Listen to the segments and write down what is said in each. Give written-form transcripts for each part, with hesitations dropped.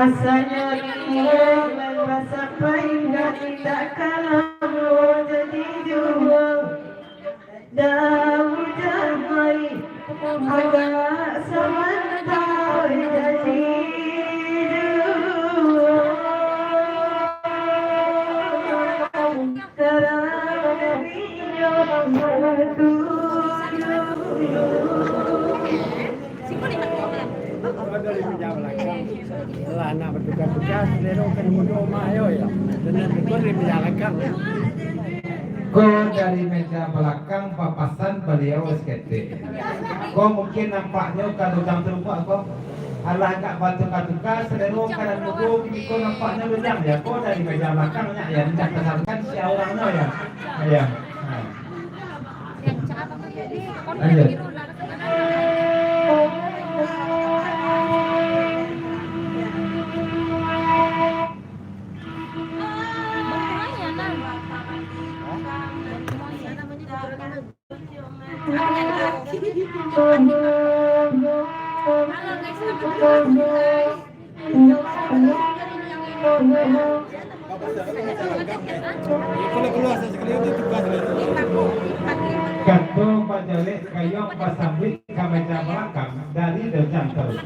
Asalnya dia merasa hingga tidak kalah jadi jua daun jamai agak sementara jadi jua kerana dari menjawab lagi setelah anak bertugas-tugas lero kan mudo mayo ya dan itu dari menjalankan Ko dari meja belakang papasan beliau skete. Ko mungkin nampaknya kalau jam terbuka ko alah agak batu-batuka selero kanan mudo ko nampaknya lejang ya. Ko dari meja belakangnya ya tidak tersampaikan si orangnya ya. Ya. Lanjut. Gantung pajalek kayong pasambit ke meja belakang dari dojang terus.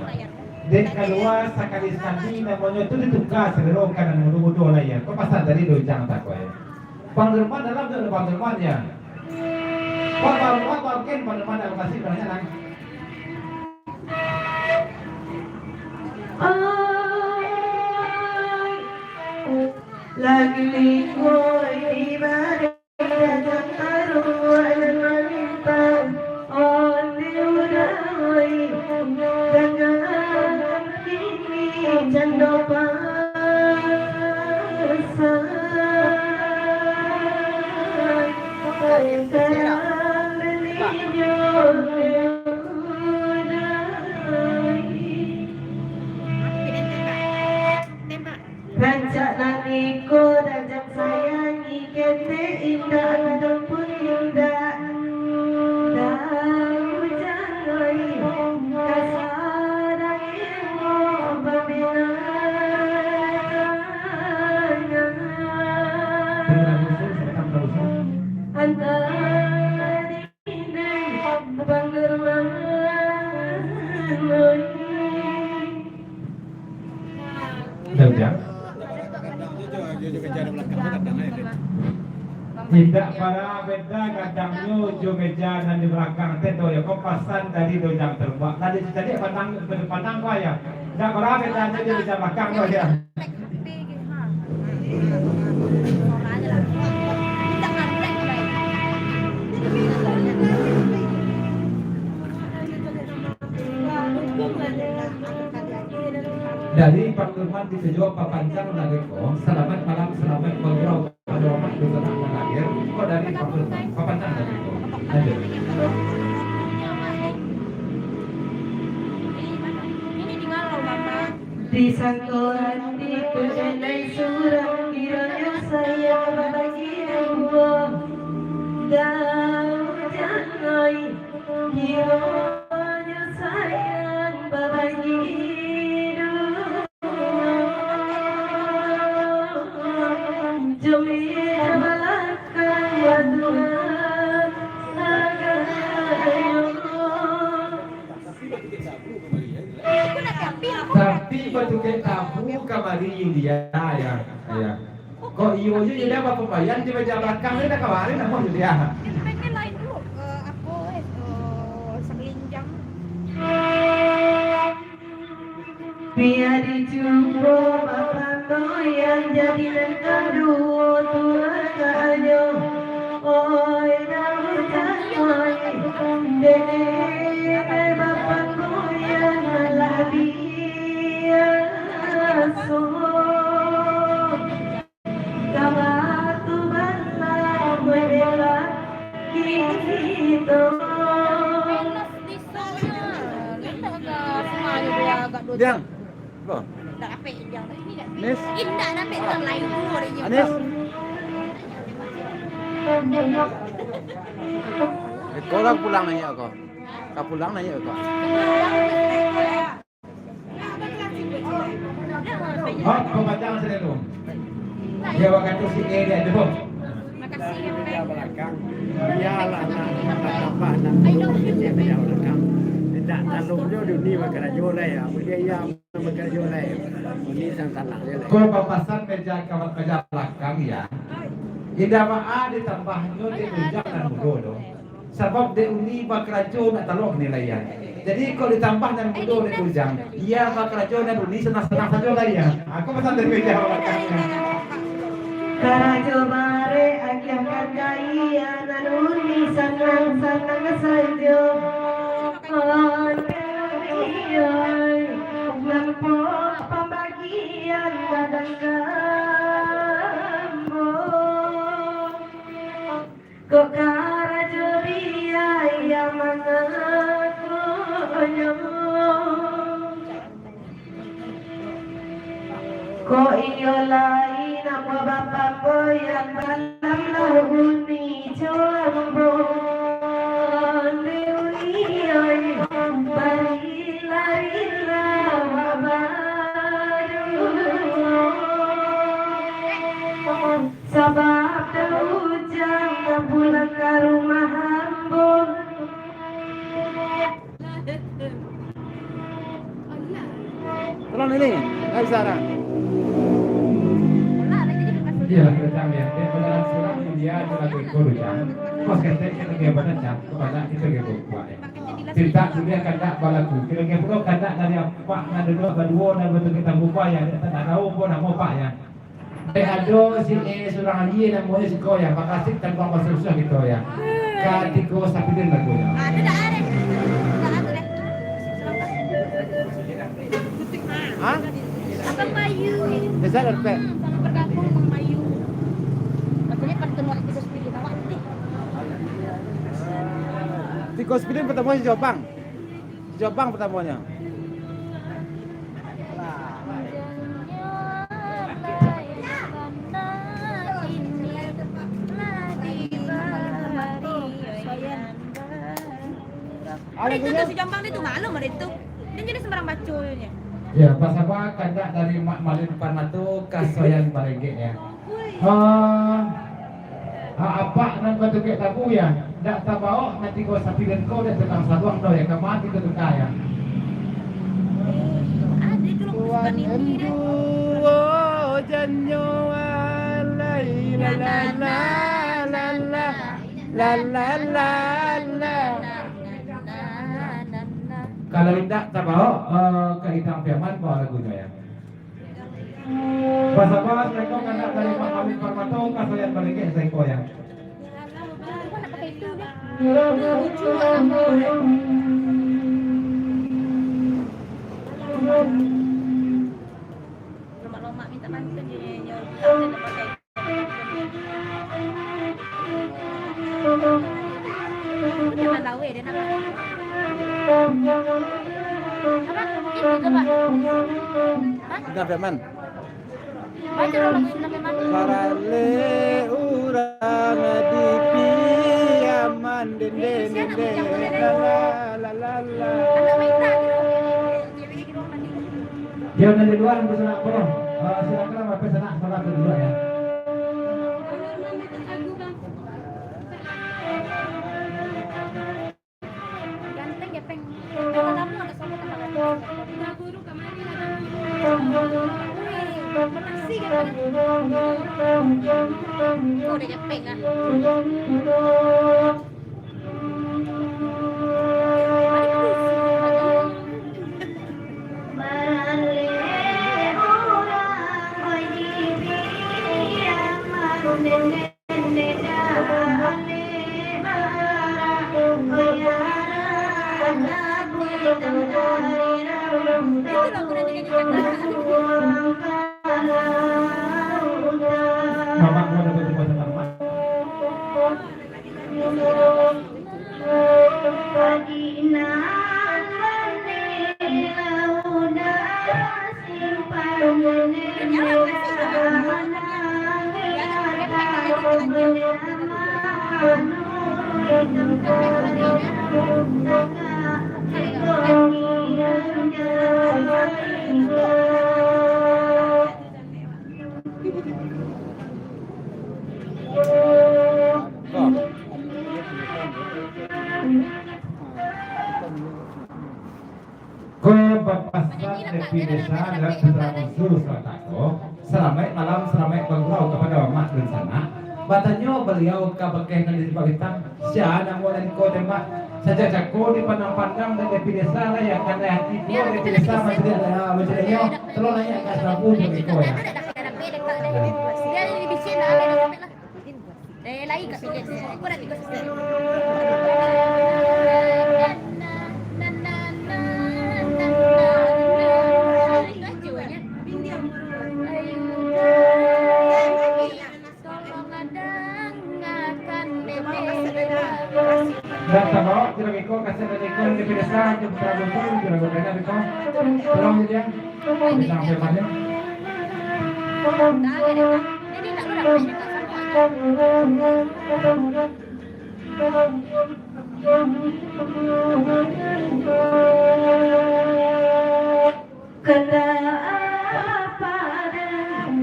Dan keluar sekali namanya itu ditugas selero kanan mudo-mudo lah ya. Kau pasal dari dojang tak kau ya. Pangderman dalam tu pangderman ya. Pangderman mungkin pangderman dalam kasih banyak nang. Lagi lingkoi di badan arwah meminta oleh udai dengan ini cando pasai Rancak naniko dajak sayangi kete indah dan pun indah Dahu jangai kasaraimo pembinanya Antara ini panggerman Tidak para beda kadangnya jo meja dan di belakang teto ya kompasan dari dojang terbak. Tadi tadi pandang kau ya. Tidak para beda di meja belakang kau ya. Dari Pangderman dituju papancang lagi kok. Selamat malam, selamat ngobrol. Adomat juga tak mengakhir. Kok dari Pangderman papancang lagi kok. Lanjut. Di sangkuan di kedenai surang kiranya saya bagi dua dan jangai kiranya sayang bagi Tapi batu tabu kamari India ya. Ya. Kok iyo aja jadi apa pembayaran di meja belakang ini dah kawarin apa dia? Pengen lain dulu. Aku segelinjang. Biar dijumpa bapak yang jadi dan kedua tua kayo. Oi dahu jangai dene bapak yang lebih biasa. Kabatu bala bela kita. Diang. Apa? Tak apa yang ini dah. Nis. Indah nak pegang lain dulu dia. Anis. Kau dah pulang nanya kau. Kau pulang nanya kau. Hop, pembacaan selero. Dia waktu tu si A dia dulu. Makasih ya, Meja Peng. belakang. Iyalah nak tambah nak meja belakang. Tidak talungnya dunia berkara jolai ya. Dia berkara jolai. Ini sang tanah dia. Kau papasan meja kawat meja belakang ya. Ida maa ditambahnya di ujang dan mudo. Sebab di uni bakrajo nak talok nilai ya. Jadi kalau ditambah dan mudo di ujang, ia bakrajo dan uni senang-senang saja lah ya. Aku pesan dari meja belakangnya. Karajo mare akyang kagaya nanuni sanang-sanang sajo. Lampu pembagian badan kamu. Kok karajo biaya mengakunya. Kok iyo lain apa bapak yang dalam lahuni combon deuni barila wabaru sebab terhujan pulang ke rumah hambun. Tolong ini, Kak Sarah. Iya, kita ya. Dia benar surat dia lagi korujan. Kos ketek yang dia baca cap kepada itu dia buat. Cerita dunia kada balaku. Kira-kira pula kada dari apa nak dulu berdua dan betul kita buka ya. Tak tahu pun nama apa ya. Ado si surang ali dan mau si kau ya. Makasih tanpa masuk gitu ya. Katiko sapitin lagu ya. Ada dah ada. Tak ada deh. Hah? Abang Bayu. Bisa dapat. Sama bergabung Bang Bayu. Maksudnya kan kenal kita sedikit awak deh. Di Kospidin pertemuan si Jopang. Si Jopang pertemuannya. Ada itu si Jombang dia tuh malu sama dia tuh. Dia jadi sembarang baconya. Ya, pas apa kada dari Malin Parmatu kasoyan Balenge ya. Apa nan batu ke tabu ya? Dak tabao nanti kau sapikan kau dan tentang saluang do ya kamati ke tukaya. Ada itu loh bukan ini deh. Oh, janyo alai la la la la la la la la la. Kalau tidak tabao ke hitang firman bawa lagunya ya. Pas apa mereka kada dari Malin Parmatu kasoyan Balenge saya kau ya. Mana pakai itu dah. Lucu lah. Lomba-lomba minta bantuan dia tak pakai. Jangan tahu ya dia nak. Apa? Itu coba. Hah? Sudah Firman. Baca dulu lagu Sunda memang. Para le urang di piaman dende dende la la la la. Anak Maita gitu. Dia dari luar bisa nak apa? Silakan apa sana salah kedua ya. Ganteng ya peng. Kalau kamu ada sama teman. Guru kemarin ada. Makasih kan. Oh, udah nyampe kan. Mama mau dapat buat mama. papasan Depi Desa dalam Putra Musuh Selatako seramai malam seramai bergurau kepada mak dan sana batanyo beliau kabekeh dan disebabkan siana mulai ko tembak saja cako di pandang-pandang dan Depi Desa lah yang kan hati ko Depi Desa majalahnya telur nanya ke sabu di ko ya Dia ada di bisin ada di sampai lah. Lagi kat bilik. Aku dah tiga sister. dan sama kira ko kasih dari ko Depi Desa jam Putra Musuh kira ko kena ko tolong dia sampai mana Jadi tak boleh Kata apa dan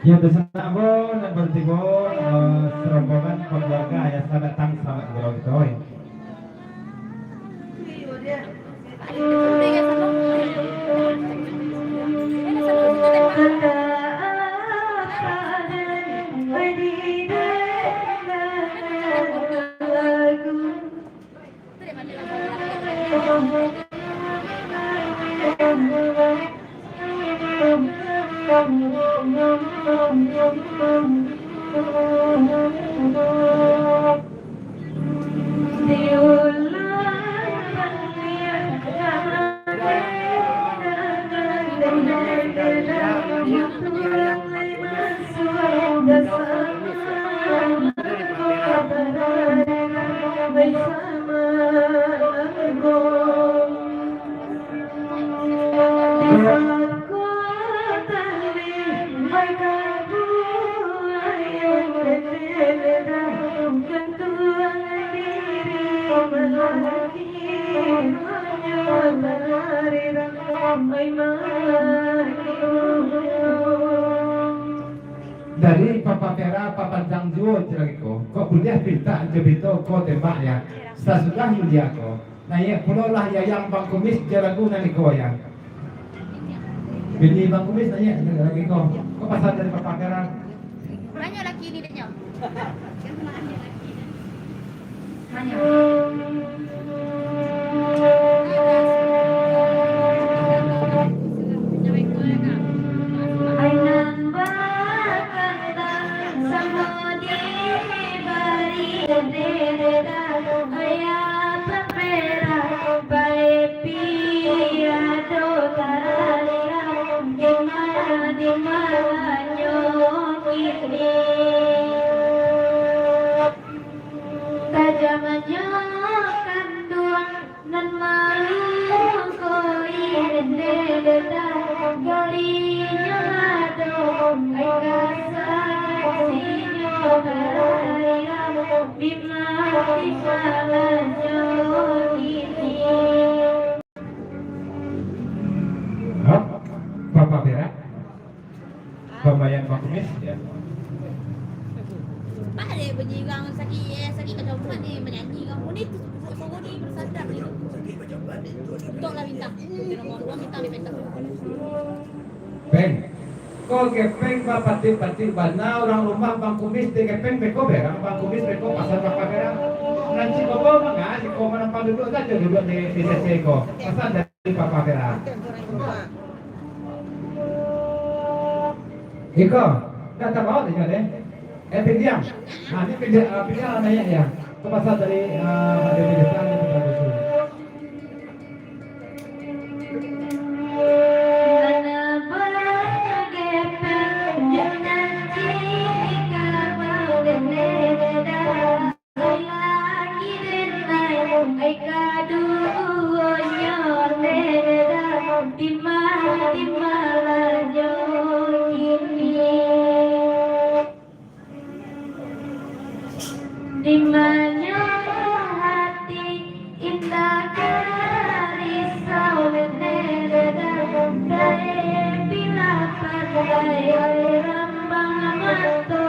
ya bersama bon dan bertibon serombongan keluarga yang selamat datang selamat berdoa dari Papa Vera, Papa Jangjo cerita kok kuliah pinta jebito ko tembak ya sesudah Yulia ko nah ya pulau lah ya yang Bang Kumis jaragu nani ko ya bini Bang Kumis nanya lagi ko kok pasal dari Papa Vera banyak laki ni dia. Tajamannya kandung nan malu koi dede galinya dong kasa sinyo haraya bima timalanyo ini Papa Vera pembayan Bang Kumis ya Ada bunyi orang sakit macam mana ni menyanyi kamu ni suruh ni bersadap ni. Untuklah minta. Nombor minta dia minta. Peng kok gepeng pati bana orang rumah Bang Kumis de gepeng beko berang Bang Kumis beko pasar Papa Vera nanti kok mangga si kok menampang duduk saja duduk di CC kok pasar dari Papa Vera Iko kata bawa dia deh pinjam. Nah, ini pinjam nanya ya. Ke pasar dari Depi Desa di Putra Musuh. Dimana hati indah risau dari bila pandai rambang matu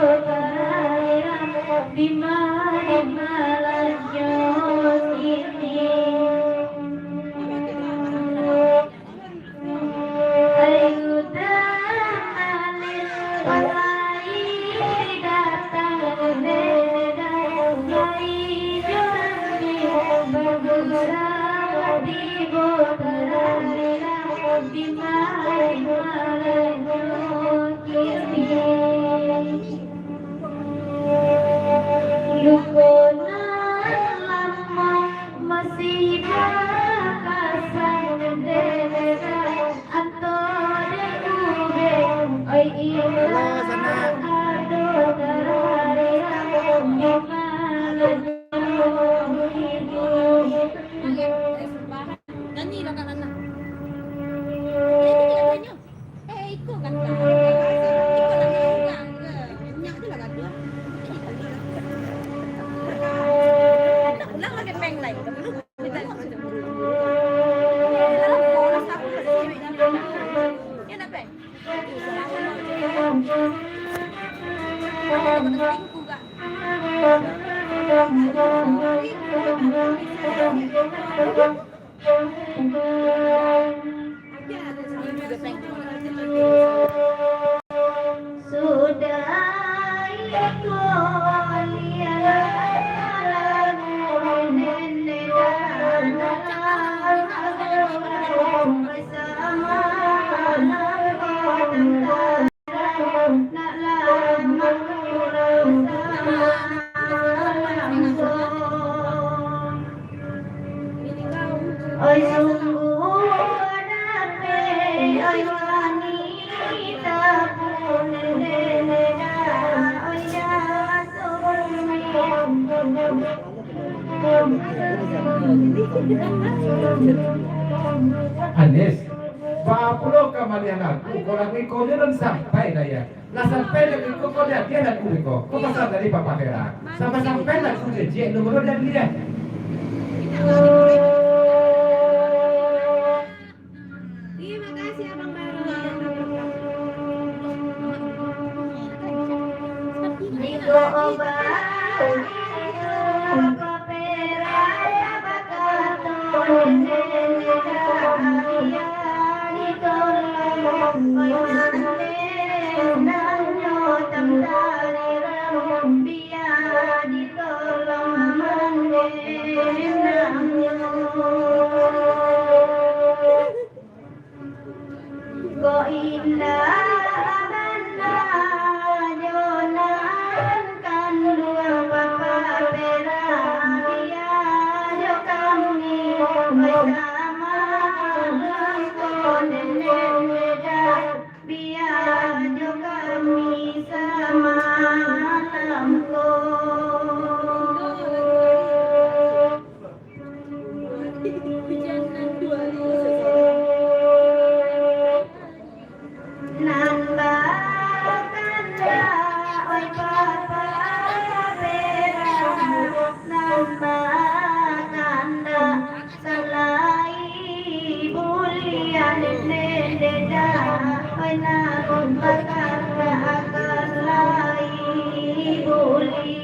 Nyanyi lah kan anak. Itu dia tanya. Ikut kan kak. Ikut lah kan. Nyak tu lah kan dia. Tak pulang lagi peng lain. Kita sudah buru. Orang tak boleh. Ya nak peng. Tingku kak. Oi sungguh adape, oi wanita pun nenena, oi Anis, papulo kamalian aku, kalau iko dia dan sampai dah ya. Lah sampai dah iko kau dia dan iko. Kau pasal dari Papa Hera. Sampai lah aku dia nomor dan dia. Terima kasih Abang Baru. Iko obat, iko pera, bakato nenena, iko oi mande nanyo tamdari ram biya ditolong mande nanyo. Ko indah banda jonan kan dua papa pera dia jo kami bersama langko nenek beda biar jo kami sama langko. Nanda kanda oi papa pera nanda kanda salai bulian nededa oi na bakanda akan lai buli.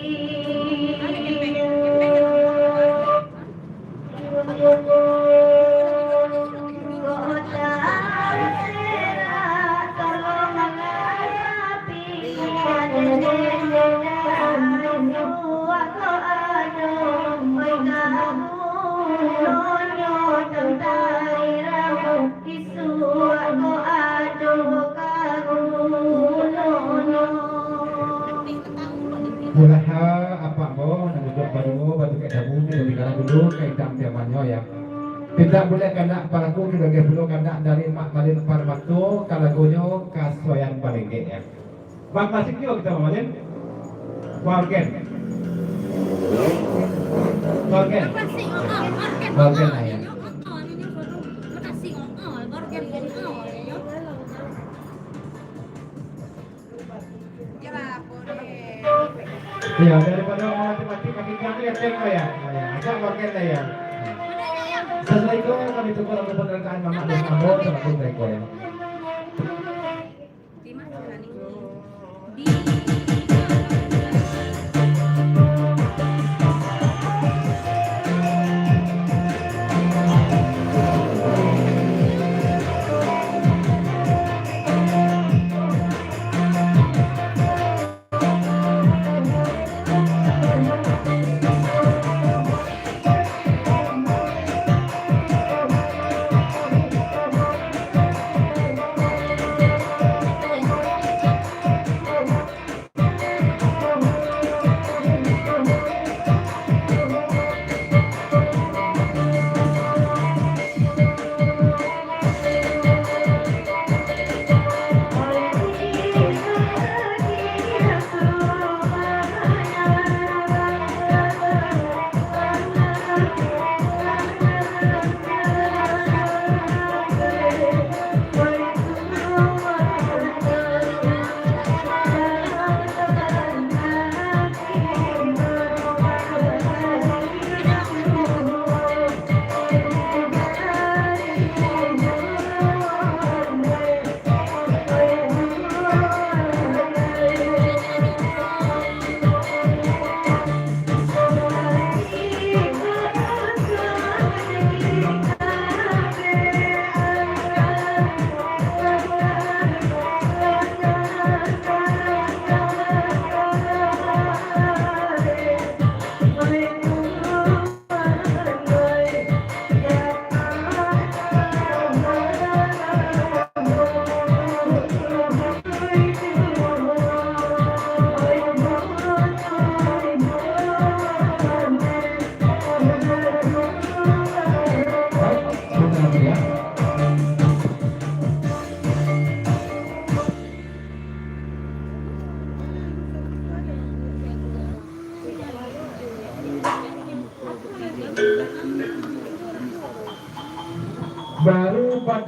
Mulaha apa bo nak duduk baru batu kat dabu ni lebih kalah dulu ke hitam tiamannya ya. Tidak boleh kena palaku kita ke dulu kena dari mak malin parmatu kalagonyo kasoyan paling ya. Bang masih kyo kita malin. Wargen. Wargen. Wargen lah ya. Ya daripada mati-mati kaki kaki ya tengok ya. Agak wargen lah ya. Setelah itu kami tunggu lagu penerkaan Mama dan Ambo sama pun mereka ya.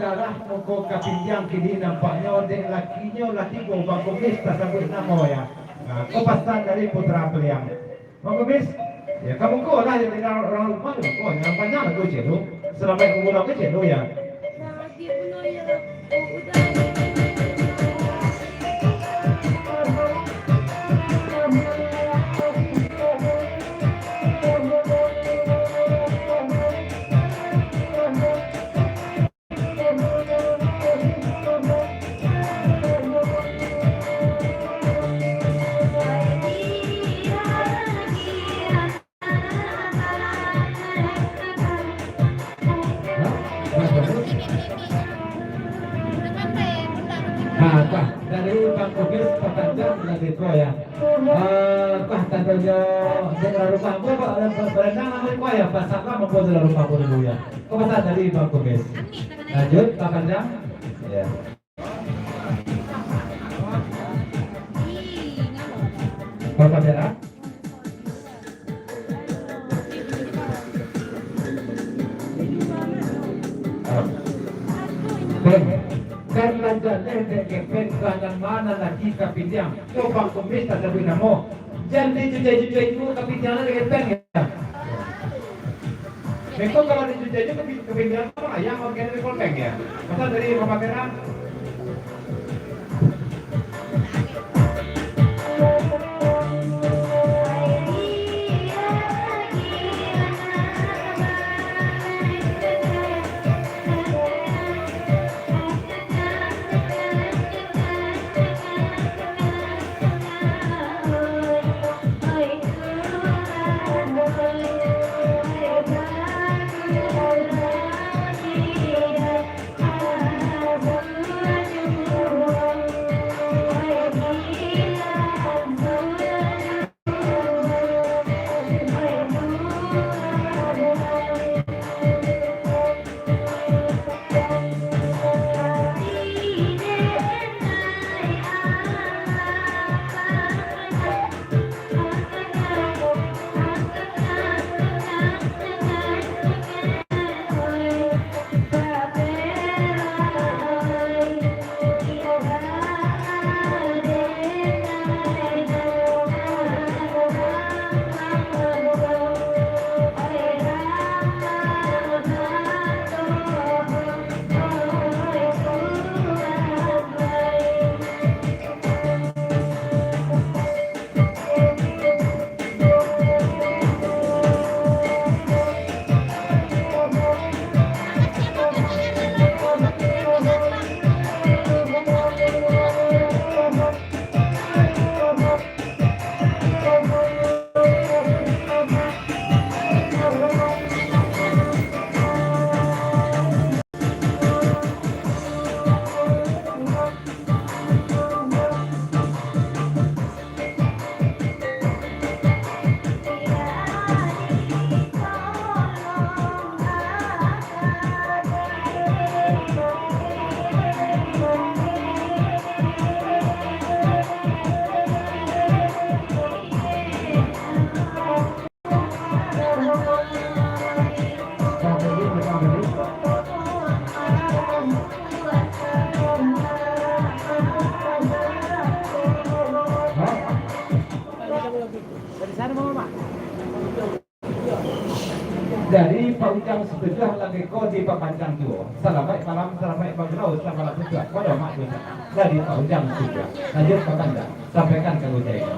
darah muka kapinjang kini nampaknya dek lakinya laki go bang komis tak sabut nama ya. Nah, kau pasang dari putra beliang. Bang komis, ya kamu kau lah yang orang rumah tu, kau yang banyak aku celu. Selama umur aku celu ya. Lagi pun ya, udah. Dari Bang Komis pekerjaan lagi kau ya. Tandanya dari rumah gua berenang sama kau ya. Pasal lama gua dari rumah gua dulu ya. Kau pasal dari Bang Komis. Lanjut pekerjaan. Ya. Pekerjaan. Karena jalan deket kanan mana lagi kapinjang. Kau Bang Komis tak sabut nama. Jangan dijujai-jujai itu kapinjangan dengan pen ya. Mereka kalau dijujai itu kapinjangan apa ayam organ dari polpeng ya. Masa dari Bapak Merah. Dari Paujang Setujah lagi kau di Papanjang Tua. Selamat malam, selamat berlaut, selamat bertugas. Kau dah mak dosa. Dari Paujang Setujah. Lanjut ke Kanda. Sampaikan ke Ujaya.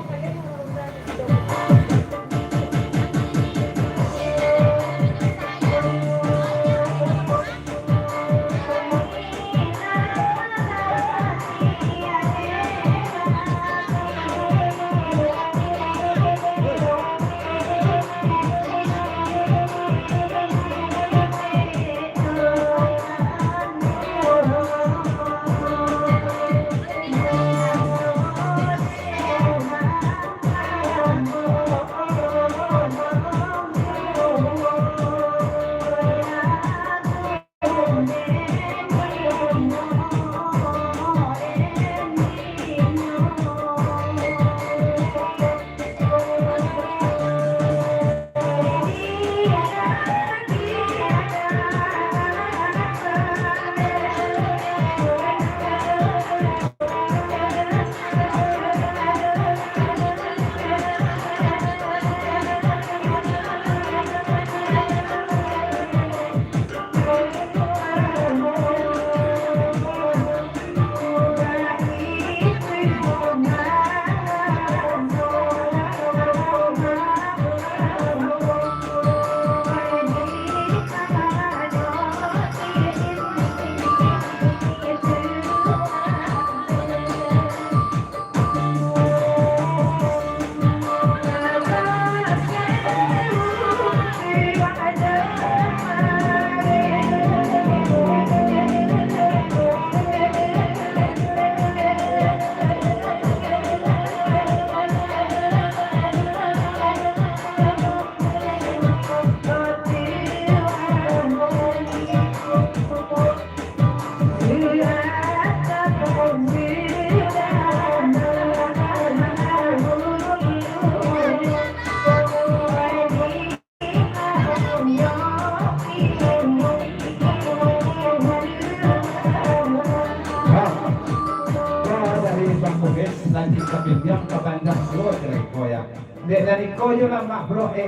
lagi kapindiam kabandang bro cerai koya. Dek dari koyo lama bro ni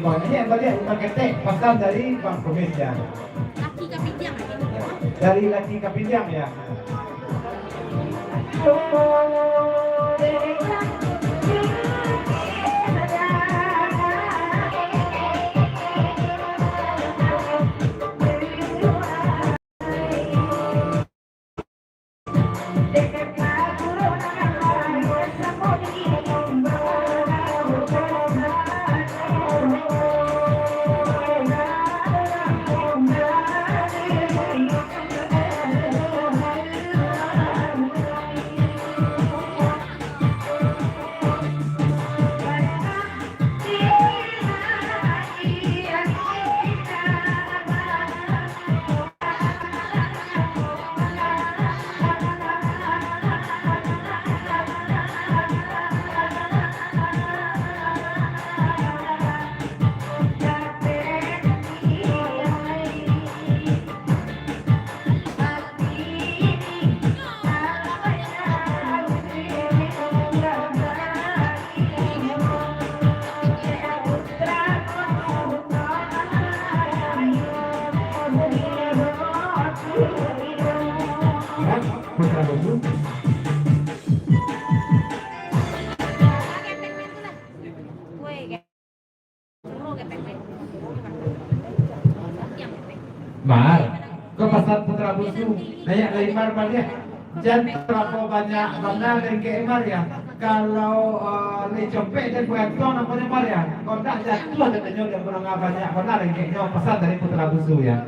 koya. Ini balik pakai pasal dari Bang Komis ya. Laki kapinjam aja. Dari laki kapindiam ya. Putra Bumbu. Mar, ke pasar Putra Busu, banyak dari Mar ya. Dan berapa banyak benar dari KMR ya. Kalau le copet dan buat namanya Mar ya. Kalau tak jatuh katanya dia kurang banyak benar dari KMR pasar dari Putra Busu ya.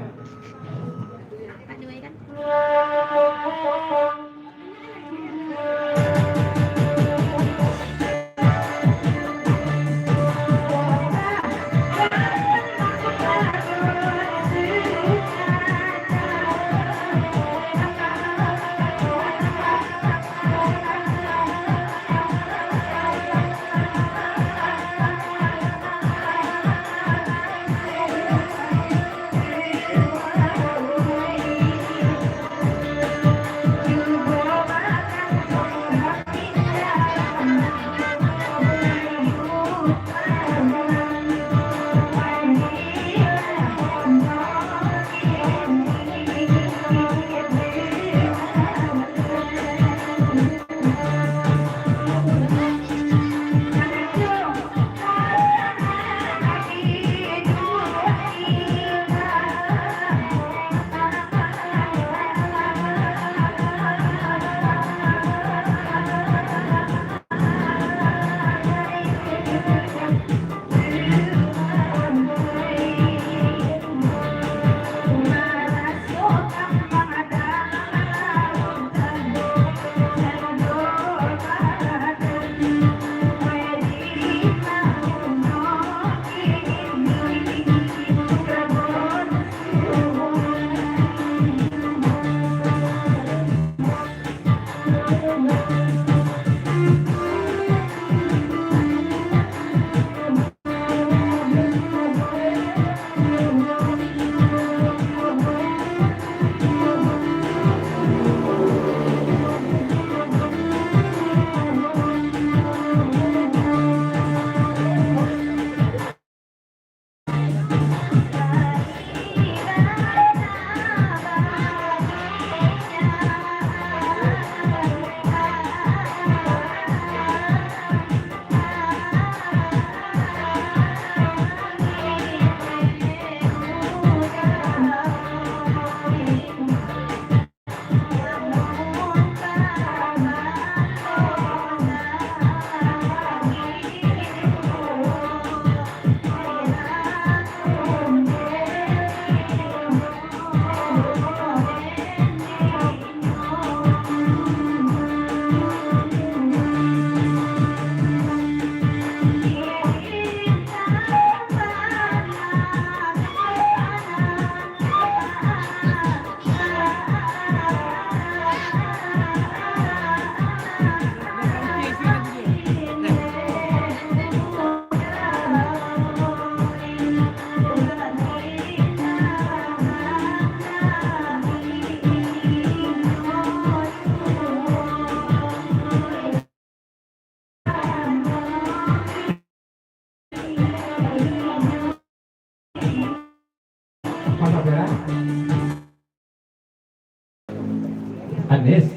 Anis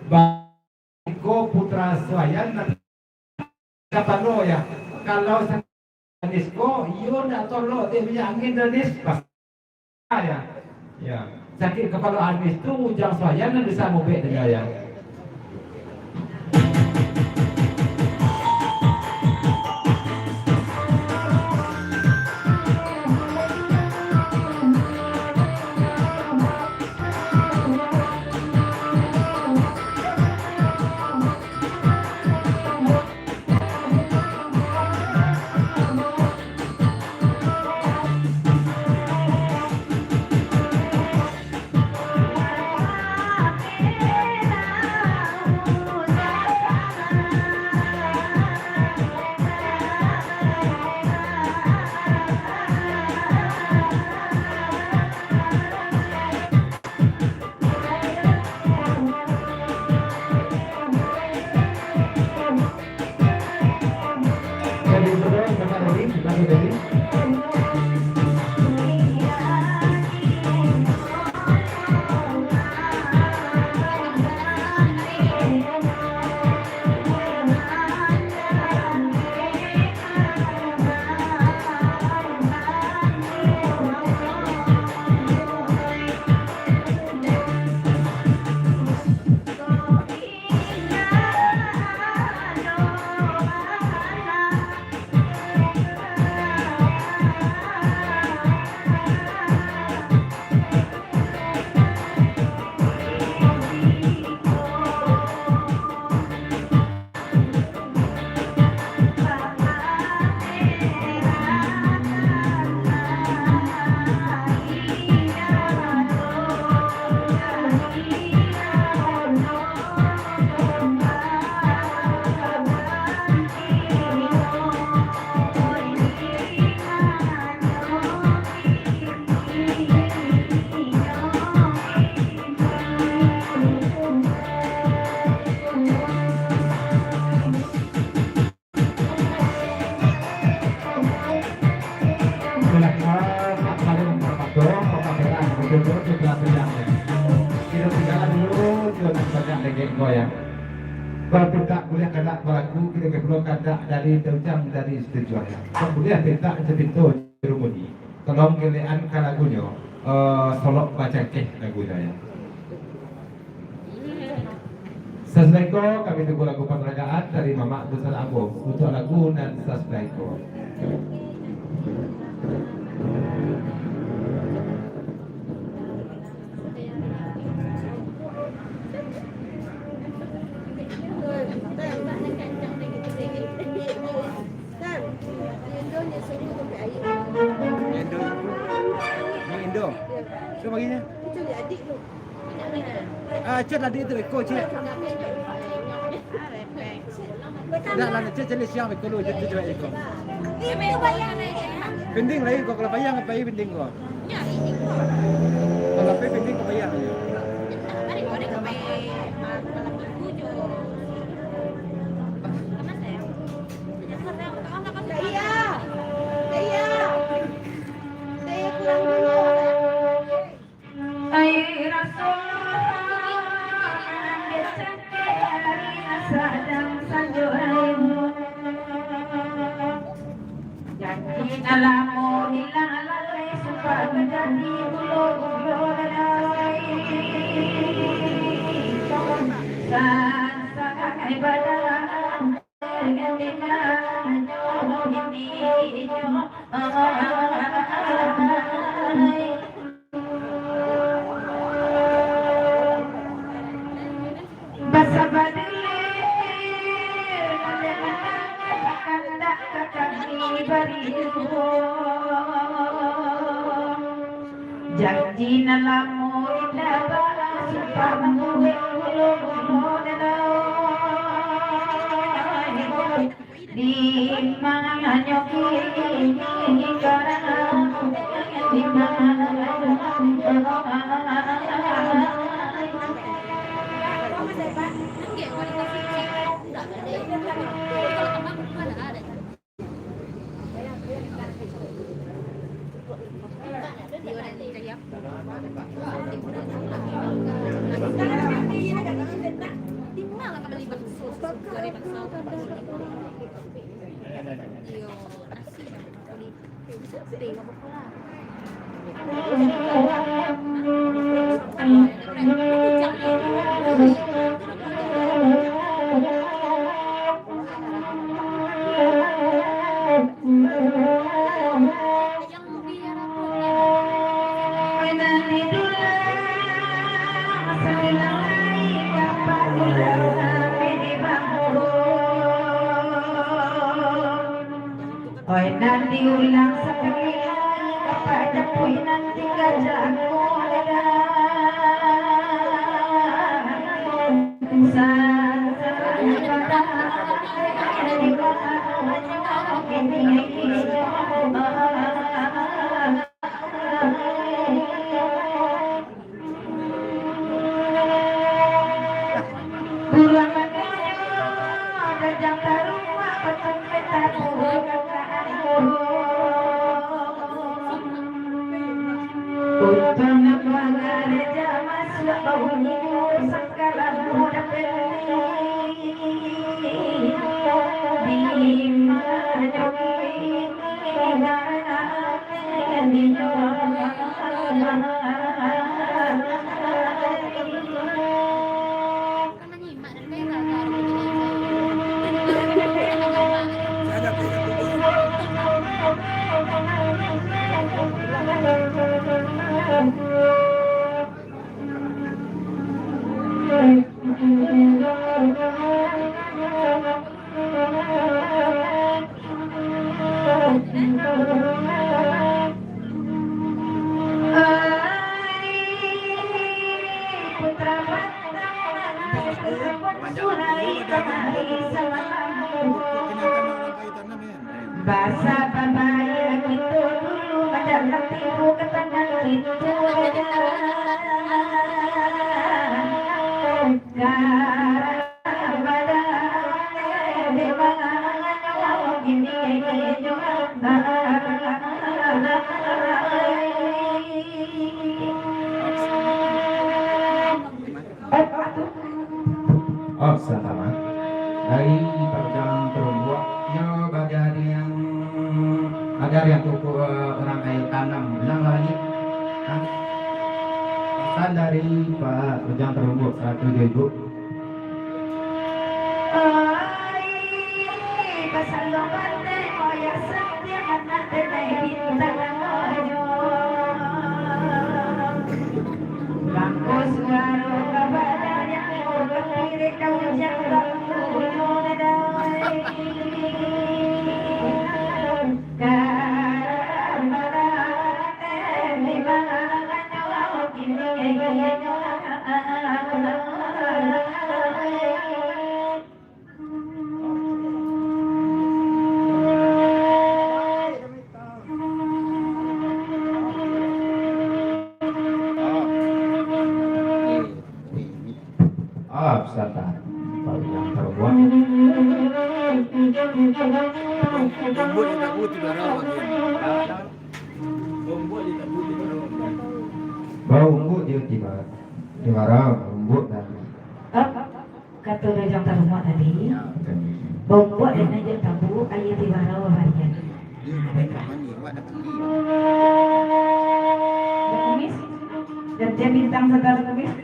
Bako putra Swayan kapano ya kalau Anis ko yun na tolo dia punya angin Anis pas ya sakit kepala Anis tu ujang Swayan dan bisa mobek dengan ya. Kalau tidak boleh kena berlaku, kita perlu kena dari terucam dari setujuan. Kalau boleh tidak sepintu ceremoni. Tolong kalian kan lagunya, solok baca keh lagunya ya. Sesuai kami tunggu lagu penghargaan dari Mama Besar Agung untuk lagu dan sesuai Indo. So baginya? Itu adik lu. Chat adik tu ikut chat. Dah lah chat jenis siapa ikut lu jadi juga ikut. Ini bayar ni. Pending lagi kau kalau bayar apa pending kau? Kalau pending kau bayar. Hari kau ada bayar malam tujuh. Iya. Saya pulang dulu. Ay Rasulullah sadang sanjuraimu janji alamu ilang alalai supaya menjadi bulu-bulu lalai sangat ibadah dengan ini janji nalamu indah balas supaya di mana nyoki karena di mana Di Oi nanti ulang sekali lagi kepada kui nanti gajahku ada pulang ada jangka rumah betul peta Utang pelanggar jamas bunyi sakala muda Bahasa Babaya itu dulu adalah tipu ketenangan itu Oh, selamat. Dari perjalanan terbuatnya agar yang kuku orang air tanam bilang lagi. Pesan dari Pak perjalanan terbuat 107. Pesan lomate moya setia anak tenai bintang moyo bangku suara kabar yang kepiri kau jaga kuno nedai karena temi manganyo kini Serta yang terbuat Bumbut tak putih barang Bumbut tak putih barang bau umbut dia tiba umbut dan kata rajang rumah tadi buat dan aja tabu ayat di barau bagian kumis dan dia bintang segala kumis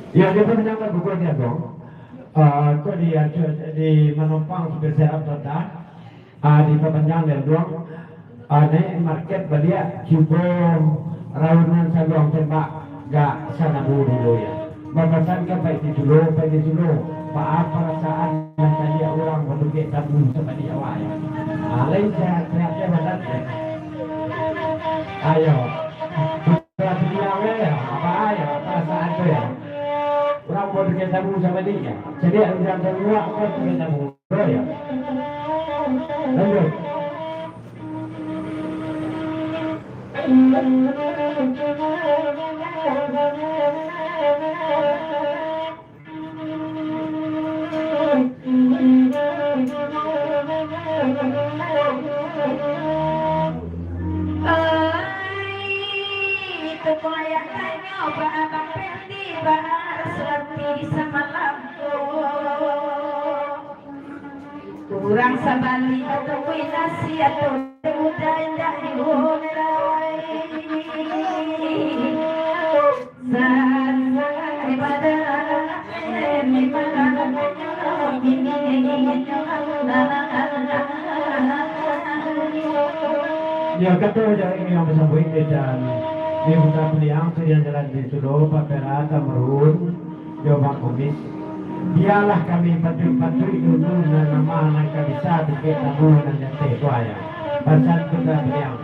Ya, dia menyangka bukunya dong. Kok dia di menumpang sebesar tentang di perpanjangan dong. Ini market belia cuba raunan saluang tembak gak sana dulu ya. Bapasan kan baik di dulu. Maaf perasaan yang tadi orang berdua tabu sama dia awak ya. Lain saya ternyata badan. Ayo. Perasaan ya, apa ayo perasaan tu ya. Orang berdua tabu sama dia. Jadi orang tabu apa berdua tabu ya. Lanjut. koyak tanyo abang pendi bahar selati semalam kurang sabali atau nasi atau udah indah dihurai sampai pada Ya kata jadi yang bersambung dan di buka pilihan sedian jalan di Sudo, Papera, Tamerun, Jawa Komis. Biarlah kami patuh-patuh dulu nama anak kami bisa bikin tamu dan jatuh kuaya. Pasal kita pilihan.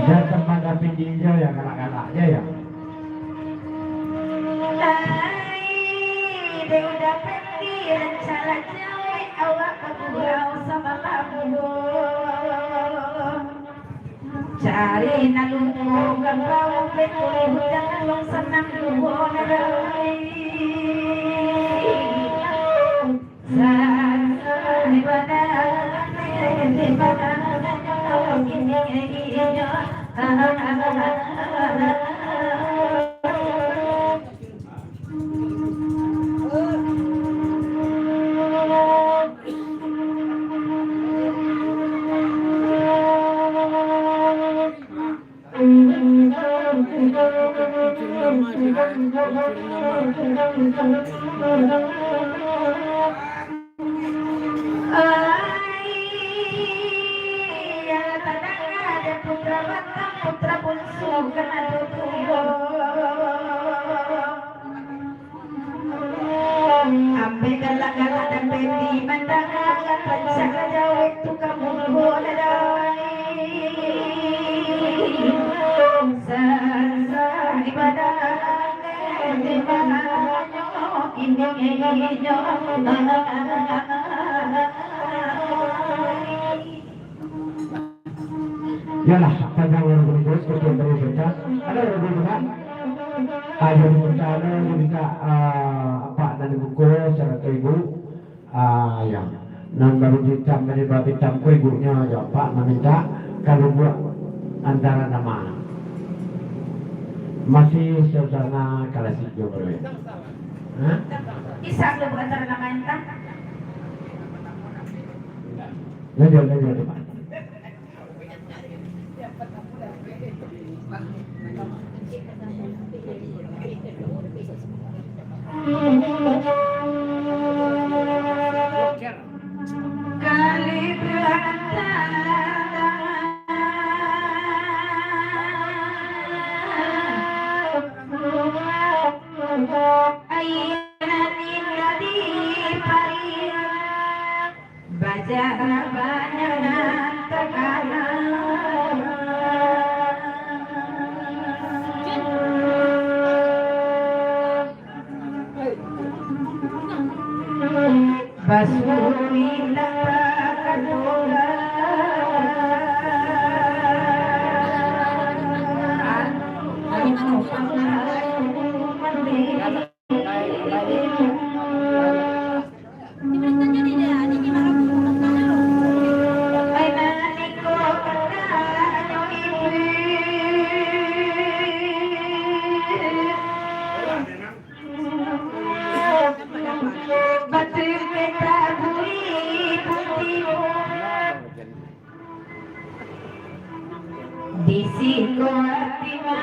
Dan tempat tapi dia ya kalak-kalaknya ya. Dia udah pergi rencana cewek awak bergurau sama labu cari nalungu gambau petuli hujan nalung senang duo narai di putra bungsu kena ambil galak-galak dan beti mandangan pancak jauh itu kamu boleh sah ibadah di mana ini Yalah, panjang lalu berikut sekian dari baca. Ada lagu juga. Ayo bercanda minta apa dari buku secara ibu. Ya. Nan baru dicam dari babi camku ibunya ya Pak meminta kalau buat antara nama. Masih saudara Kalasik juga ya. Hah? Isa lu bukan antara nama entah. Lanjut Pak. Kali berantara ayat ini pariya baca banyak tekanan Basuri kadula di siku artinya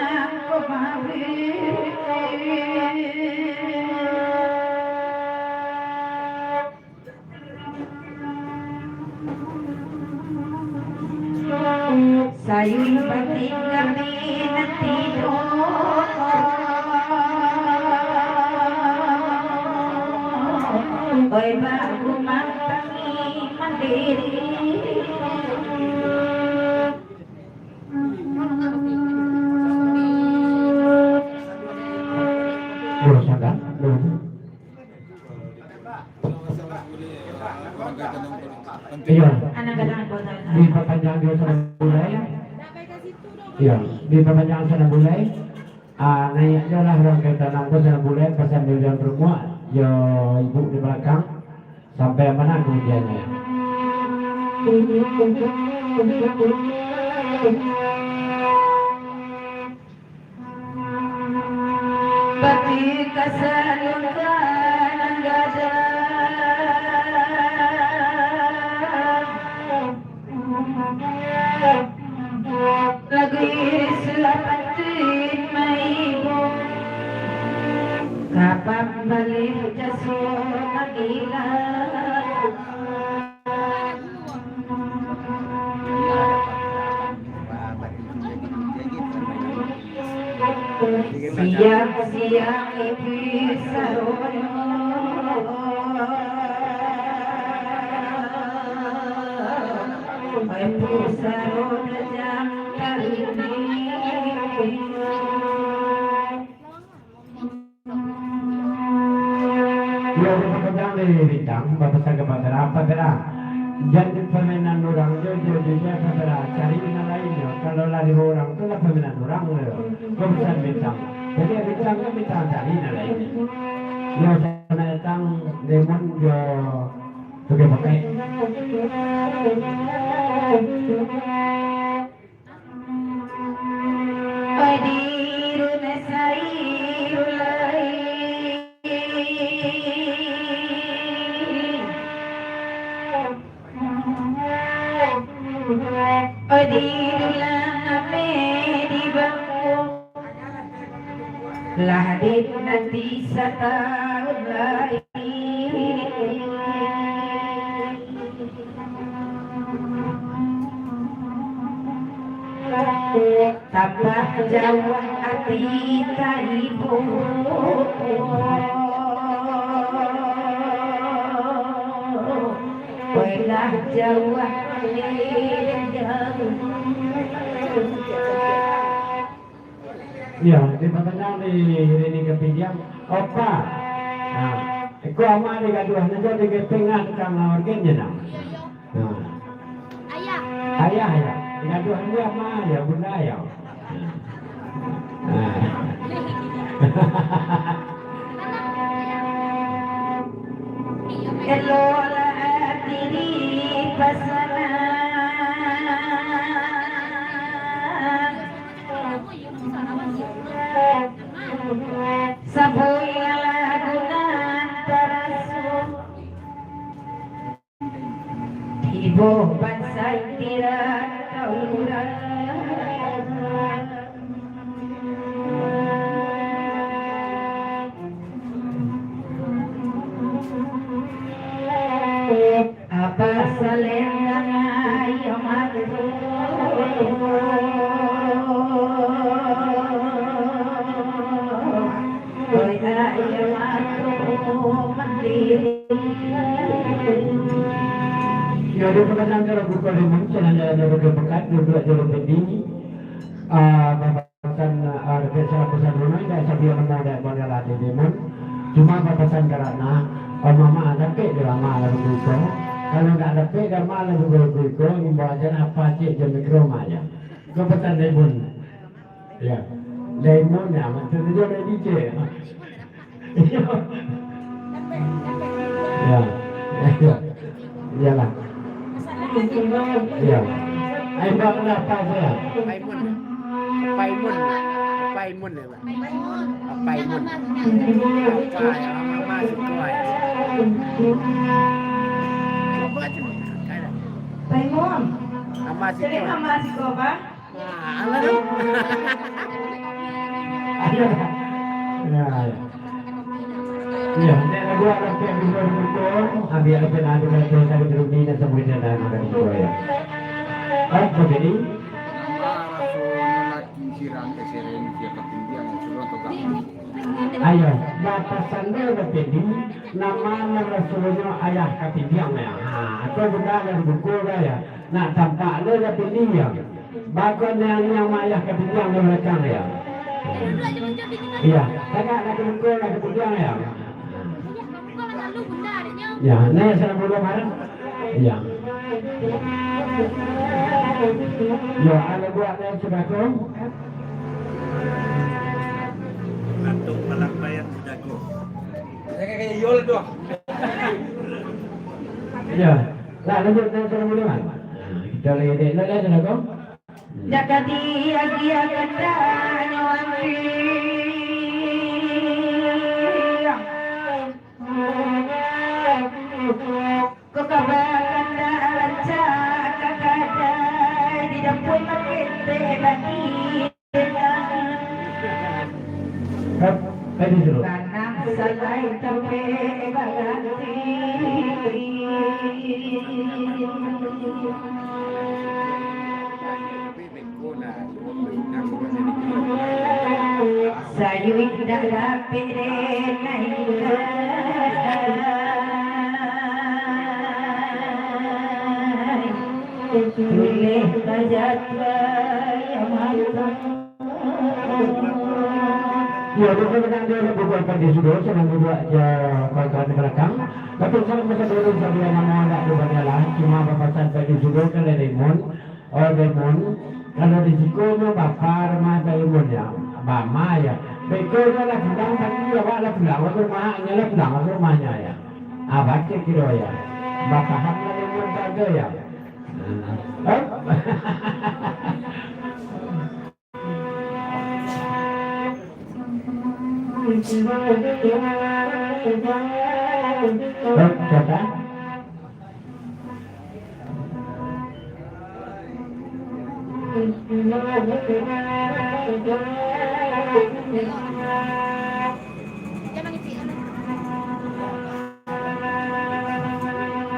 sayun batik kami nanti oi baru mantangi mandiri Iya. Anak-anak Di perpanjangan dia sudah mulai. Iya. Di perpanjangan sudah mulai. Naiknya lah orang kita nangku sudah mulai pasal miliar rumah. Ya ibu di belakang sampai mana kemudiannya. Pati kasalukan ang gada lagu iris lapatin maibo kapan balik jaso nagilan siang-siang iblis sarono ay pusaro na jam Yo pegang di bintang, bapak saya kepada apa bera? Jadi permainan orang jo apa bera? Cari bintang lainnya. Kalau lari orang tu lah permainan orang le. Kau bisa bintang. Jadi bintang kan bintang cari lainnya. Yo sana datang lemon yo pakai pakai. Padirun sairulai Padirulang ame di bangku Lahir nanti setahun lagi tambah jauh hati ibu Welah jauh Ya, di petang di ini kepinjam. Opa. Nah, aku ama di gaduh nanti di kepingan kang organnya nak. Ayah. Ayah ya. Di gaduh dia ama ya bunda ya. Hello lah diri pasangan Sabuyalah gunan tarasu Ibu bansai tirat kauran Apa salendang ayam aku Oi ayam aku mandiri Ya, di petang kalau buka lemon, senang ada berdekat, dua jalur pendini. Bapasan pesan pesan rumah, dah sabia mana ada bandar ada lemon. Cuma bapasan karena mama ada ke drama lalu buka. Kalau tak ada ke drama lalu buka, ini bahasan apa cik jam mikro aja. Kau pesan lemon. Ya, lemon ya, macam tu jadi DJ. Ya, ya lah. Ya. Ai buat apa saya? Paimun. Paimun ya, Pak. Paimun. Kaya mama sekolah. Coba aja. Kaya. Paimon Mama Jadi sekolah. mama si Koba Nah, alah. Ya. Ya, nek gua ada ke betul, ambil apa nak ada ke saya dulu ni dan sampai dia dah makan itu ya. Apa jadi? Ayah, batasan dia berpedi, nama Rasulullah ayah katibiang ya. Atau benda yang buku ya. Nak tampak le berpedi ya. Bagon yang ayah katibiang di belakang ya. Iya, tak ada buku lagi katibiang ya. Ya, ni saya belum kemarin. Ya. Ya, ada buat yang sudah tu. Untuk malam bayar sudah go. Kayak Yol tu. Ya. Lah lanjut yang sudah boleh kan? Kita lihat sudah tu. Jaga dia katanya tapi bagasi. Sayuik dalam Boleh kajatwa yang Ya, bukan dengan dia bukan pada sudah senang juga ya kalau di belakang. Tapi saya masa dulu sampai nama anak dua lah. Cuma papasan pada sudah kan lemon, lemon. Kalau di situ mah bakar mah lemon ya, bama ya. Betul lah pulang tadi awak lah pulang rumahnya lah pulang rumahnya ya. Abang kira ya, bakaran lemon saja ya. Jangan isi.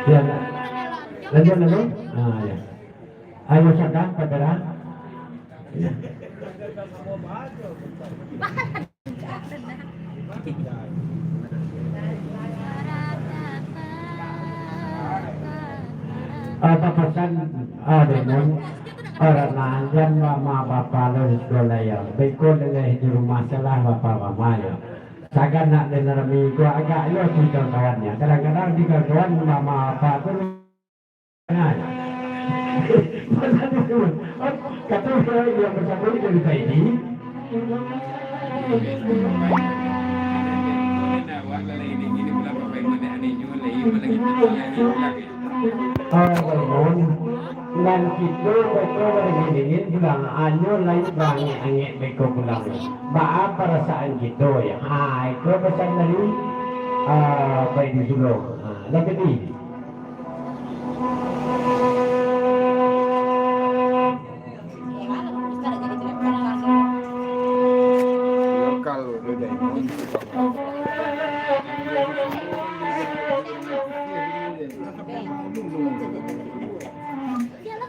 Ya, lanjut. Ah ya. Ayo sedang pada. Ya. Papasan dengan orang nanjan mama bapa lo sekolah ya. Bekon dengan di rumah salah bapa mama ya. Saga nak dengar minggu agak yo si kawannya. Kadang-kadang di kawan mama bapa tu nah. Kata saya yang bersama dari tadi. Dan kita betul berdingin bilang anyo lain banyak angin beko pulang. Baap perasaan kita ya. Itu pesan dari baik di dulu. Lagi ni.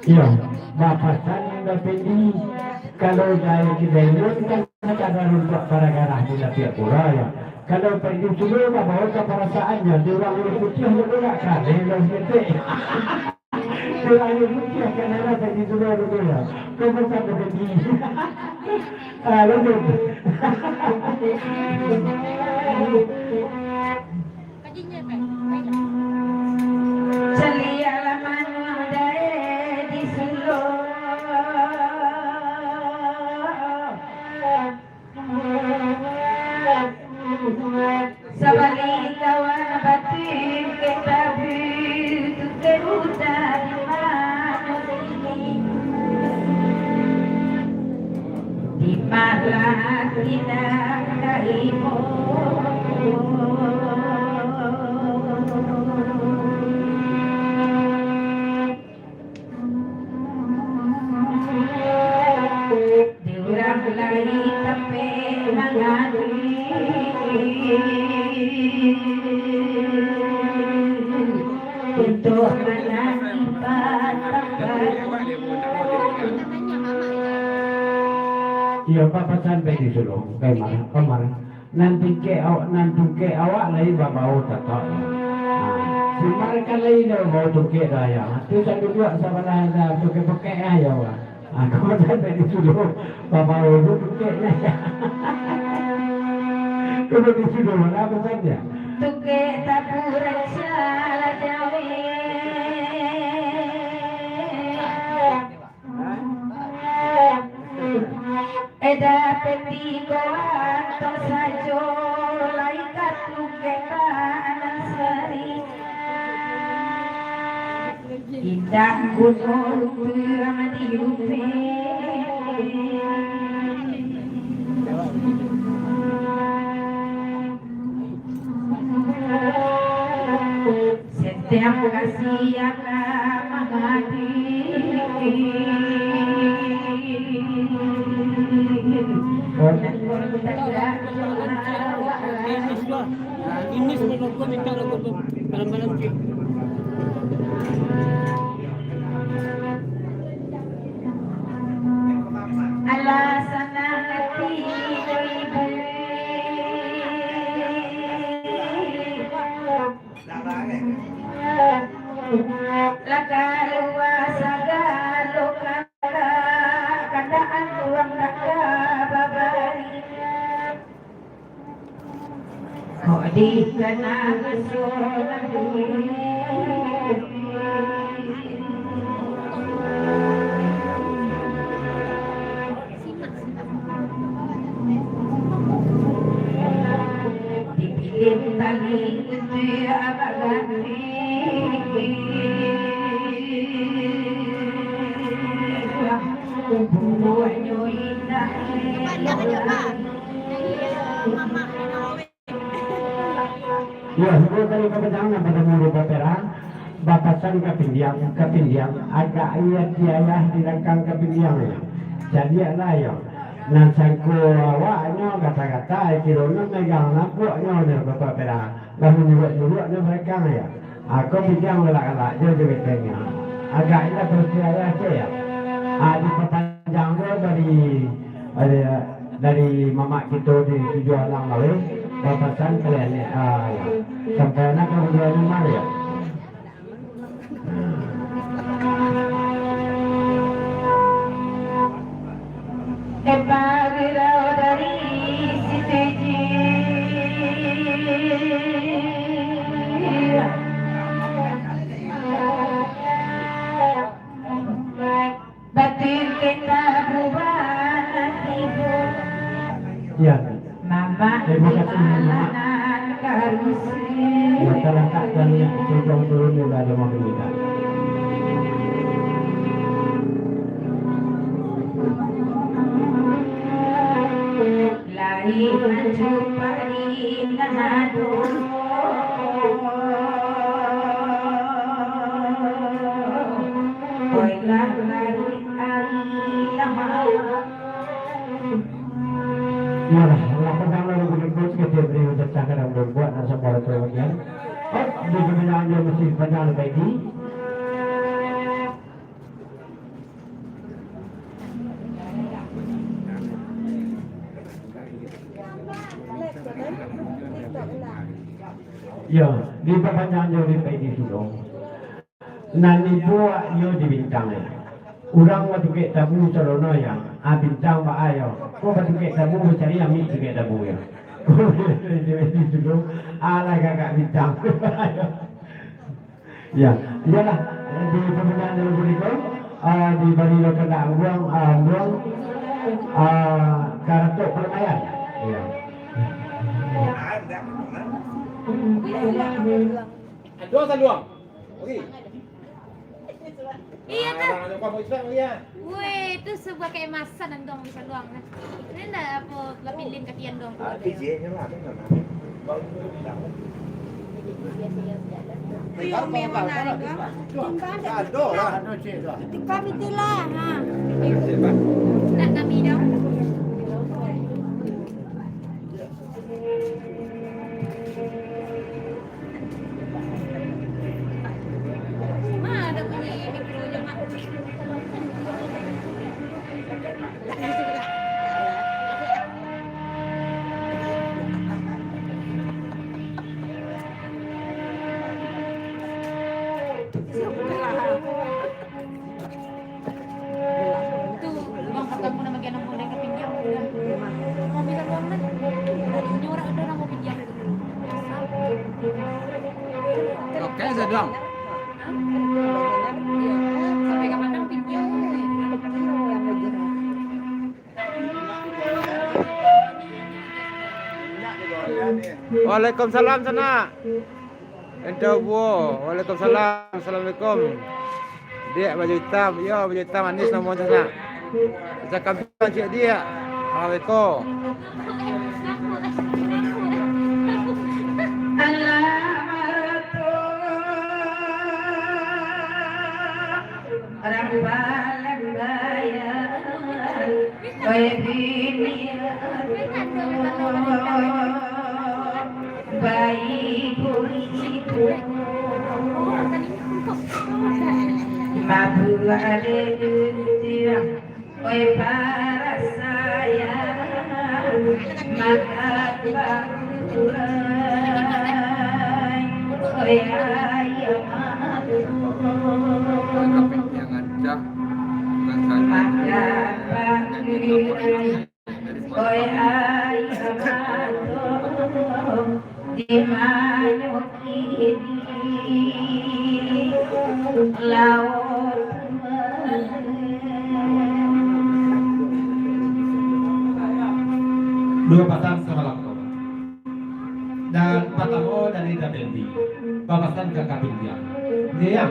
Ya, bapasan yang dapat ini kalau dari kita kan ada untuk para garah di tiap pura ya. Kalau pergi dulu bawa ke perasaannya, dia orang yang putih juga kan, dia orang putih. Dia orang yang putih kan ada pergi dulu ya. Kau macam pergi. Lanjut. Kajinya apa? Celia laman dari di Solo. Sabali kawan batin kita itu kerutan di malam kita kaimu. Diurang lagi tapi mengadu untuk anak Iya papasan pergi dulu. Kemana? Nanti ke awak lain bawa tatak. Si mereka lain dah bawa tuke dah ya. Tu satu dua sama lain dah tuke pakai ya. Papasan pergi dulu. Bawa tuke ni. Kau pergi dulu mana papasan dia? tuke tapuran salah jawe eda petiko anto sajo laika tuke panasari indah gunung terang di rupe setiap kasih akan menghadiri dan bertegak Ini sebelum kau minta lagu malam-malam sih. Alasana hati ibu laka luasa galo kaka kandaan tuang naka babari kok di kana gesolan dibikin tali itu apa ganti buahnya indah Ya, sebelum tadi kebetulan pada mulut baperan, batasan kepindiang, agak ayat tiayah di rangkang kepindiang ya. Jadi ada ya. Nah, sangku awaknya kata-kata, kirona megang napuknya nih baperan. Lalu nyuruh mereka ya. Aku pindiang belak-belak, dia juga tanya. Agak ayat terus tiayah ya. Di perpanjang dari mamak kita di tujuh alang lalu. Batasan kalian ya, sampai anak kemudian mana ya? Epagirau dari siteji batin kita berubah ibu. Ya. Mama jalanan karusi masyarakat dan yang turun juga ada mobilitas. lain jumpa di nado Oilah lari lama Ya, lakukan lalu berikut kita beri ucap cakap dan berbuat dan sebuah kemudian. Di kemenangan yang mesti panjang lebih ini. Ya, di perpanjangan yang lebih ini sudah. Nanti buat yo di bintangnya. Urang waktu kita tabu serono ya, bintang pak ayo. Kau waktu kita tabu mencari yang ini kita tabu ya. Di situ, ala kakak bintang. Ya, iyalah di pemenang yang berikut di Balilo kena buang kartu permainan. Ya. Dua saluang. Okey. Iya tuh. Kamu Islam ya. Weh, itu sebuah keemasan dan dong bisa luang. Ini enggak apa lapilin kakian dong. Bijinya lah kan. Yung may menarik ka. Aduh lah. Kami tila, ha. Nak kami dong. Ma, ada bunyi mikronya, Mak. Tuh, bang ketemu nama gana mulai ke pinjam udah. Mau minta uang kan? Dari nyurak udah mau pinjam. Oke, saya doang. Sampai kapan kan pinjam? Waalaikumsalam sana. Ente bu, waalaikumsalam, assalamualaikum. Dia baju hitam, yo baju hitam manis namanya sana. Cakap cik dia. Assalamualaikum. Bayi Mabu ade tiang, oi para sayang, makat bakurai, oi ayam aku. Jangan dah. Bukan saya. Makat bakurai, oi ayam aku. Di mana kini laut Dua pasang semalam dan patamo dari Dabendi papasan ke Kapindia dia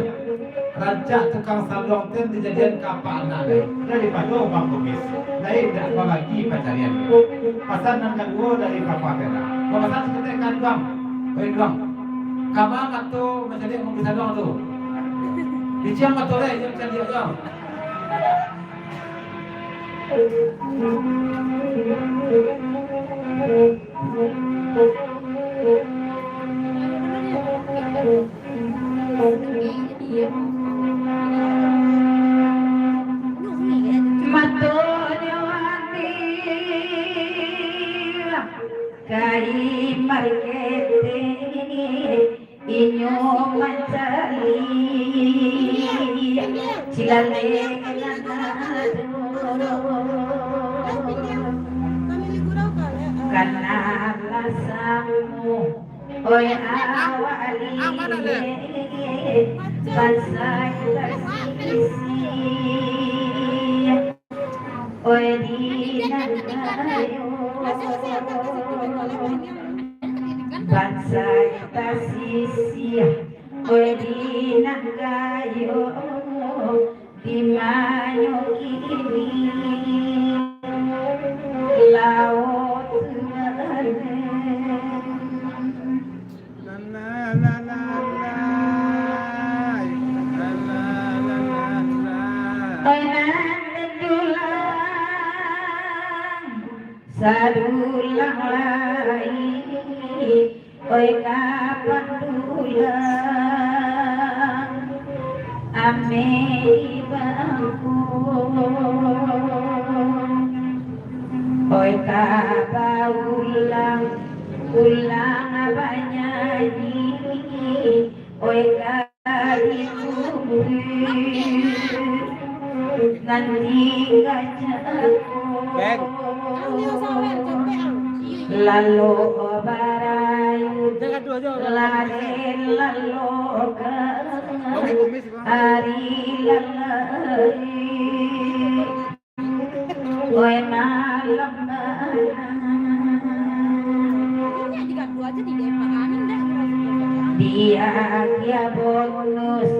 rancak tukang salong ten dijadian kapal naga daripada bang komis lain tak bagi pencarian pasan yang kedua dari Papa Vera papasan seperti kan bang bang kamang atau menjadi mengisah dong tu diciam atau lain yang cari bang Matonyo ati kai markete inyo mancali cilale karena rasamu oi awali basai tersisi oi dinagayo basai tersisi oi dinagayo di manyo kini laut sadulang lai oi kapan dulang ame bangku oi kabaulang ulang abanyanyi oi kadiku nanti kacaku lalu barayu lari lalu hari lalai oi malam dia bonus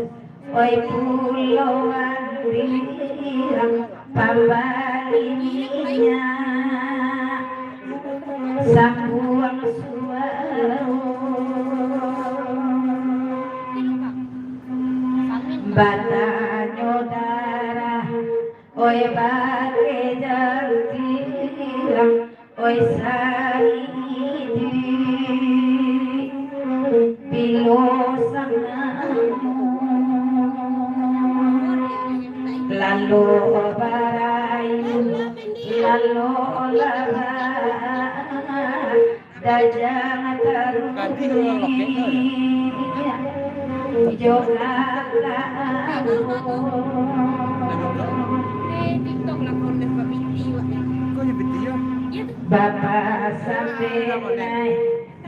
oi pulauan dirang pambalinya sambuang suaro batanyo darah oi bage jaltirang oi saridi bilo sangamu lalu barayu lalu labah dajang terukir jogalah Bapak sampai naik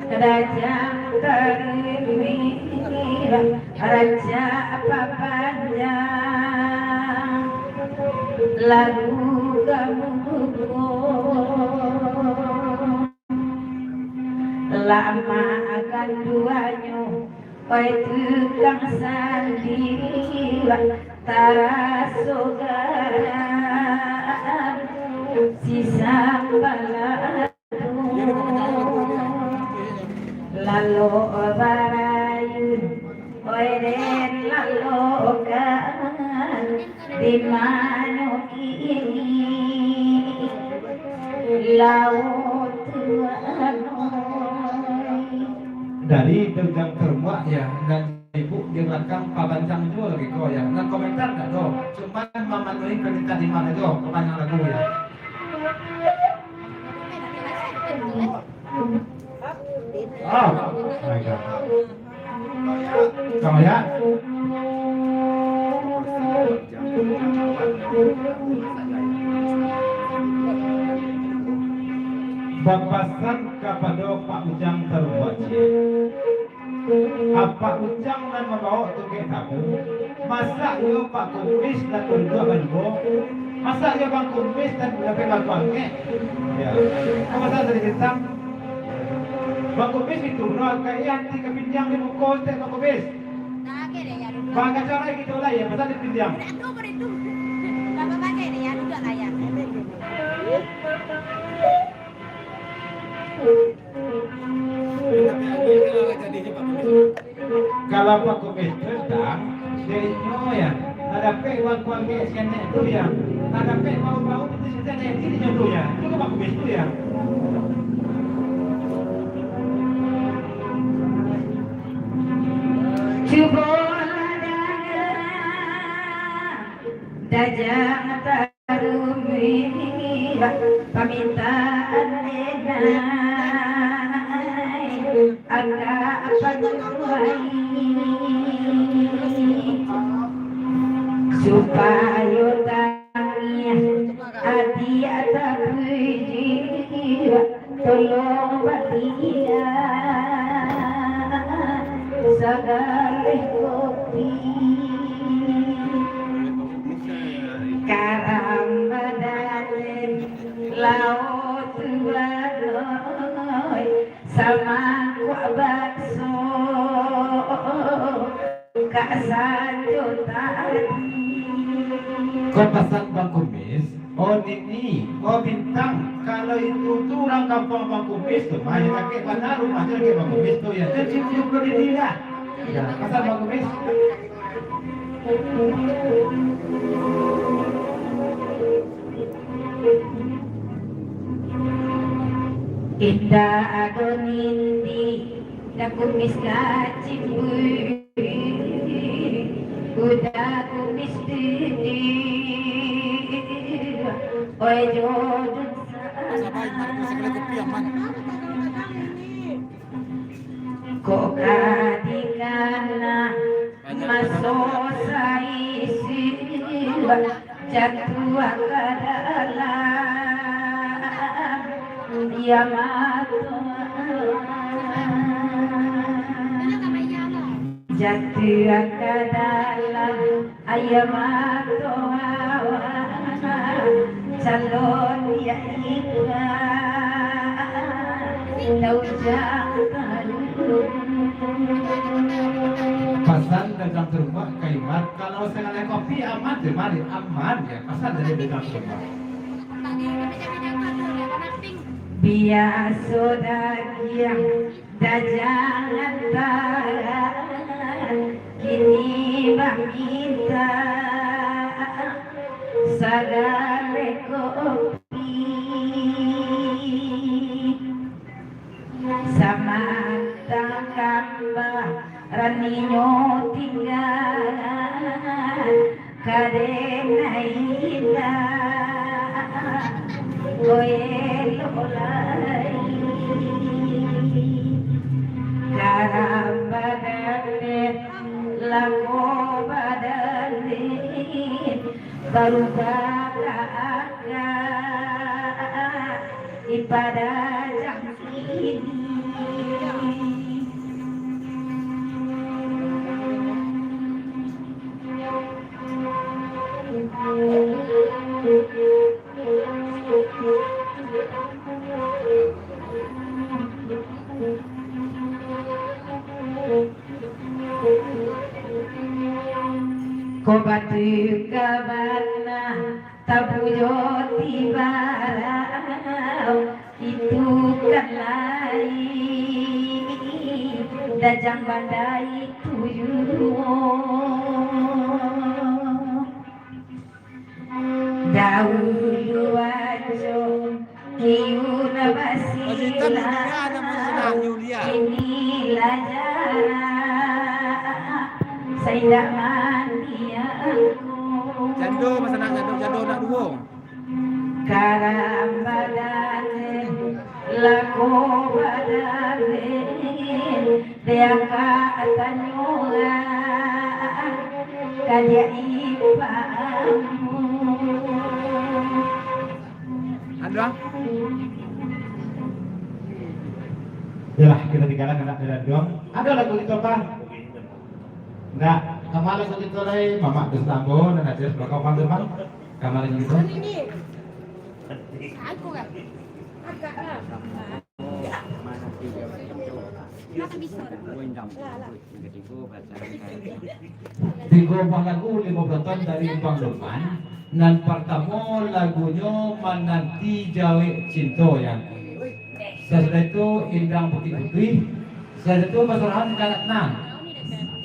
dajang terukir raja apa panjang lalu kamu lama akan duanya oi tukang sandiwara tarasogaran sisa balatu lalu barayun oi den lalu kan di mana kini laut dari Dendang Termak ya dan ibu di belakang pabancang juga lagi kok ya. Nggak komentar nggak dong? Cuman memenuhi permintaan di mana dong? Kebanyakan lagu ya. Oh, baiklah. Kamu ya. Bapasan kepada Pak Ujang terbaca. Apa Ujang dan membawa tukik tamu? Masa yo Pak Kumis dan berdua berdua? Masa yo Bang Kumis dan dapat bangke? Ya. Kamu saya dari bintang. Bang Kumis itu nol kayak anti kepinjang di buku teh Bang Kumis. Bang kacara gitu lah ya, pasal dipinjam. Itu beritu. Bapak pakai deh ya, duduk lah ya. Kalau Pak Kumis datang, dia ya, ada uang sekian itu ya, ada bau itu sekian ini contohnya, itu Pak Kumis itu ya. Dajang tarumi pamintaan nenai agak panuai supaya tangnya hati atap jiwa tolong batia segala kopi karam badanin laut ladoi sama kuah bakso kak satu tadi Kau pasang Bang Kumis, oh Nini, oh Bintang, kalau itu tuh orang kampung Bang Kumis tuh, main kakek mana rumahnya kakek Bang Kumis tuh ya, jadi cium di dia. Ya, pasang Bang Kumis. kita agonindi na kumis kacimbu udah kumis didi oi jodoh kok kadikana masuk saisi jatuh ke dalam dia mati jatuh ke dalam ayam matoa calon dia ikan taujang Pasang dagang rumah kaimat, kalau saya kopi aman deh, mari aman ya, pasang dari dagang rumah. biasa dagiang dajangan taran kini meminta sagale kopi sama tangkamba raninyo tinggal kadena ina Goyelolai garam badanin lago badanin baru bakaga ibadah jam ini Ko batu kabana tabujo tibarau itu kan lain dajang bandai tuyu dahulu ajo kiuna basila inilah jarak Seindah mania aku Jando masa nak jando nak dua. Karam badane Lako badane Dia katanyura Kajaibamu Ada? Yalah, kita tinggalkan anak dan dong. Ada lagu itu apa? Enggak, kemarin lagu itu lagi Mama terus tambun dan ada belakang panggil bang. Kemarin gitu. Aku kan. Agak lah. Kenapa bisa? Tiga buah lagu 5 ton dari Bang Lukman. Dan pertama lagunya Menanti Jawa Cinta yang sesudah itu Indang Putih Putih. Sesudah itu Masurahan Kalat Nang.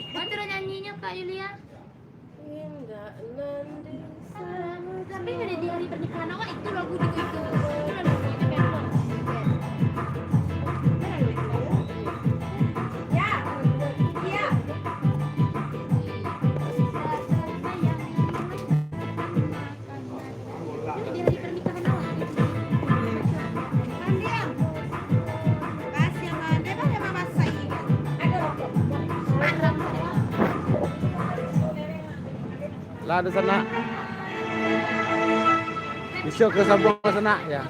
Mana nyanyinya Kak Yulia? Tapi ada di hari pernikahan awak itu lagu juga itu. Itu lagunya kan. Ya. Iya. Ini di hari pernikahan awak. Pandiam. Kasih yang ada pada mama saya. Ada rokok. Marah. Lah ada sana. Bisa ke Sabang sana ya.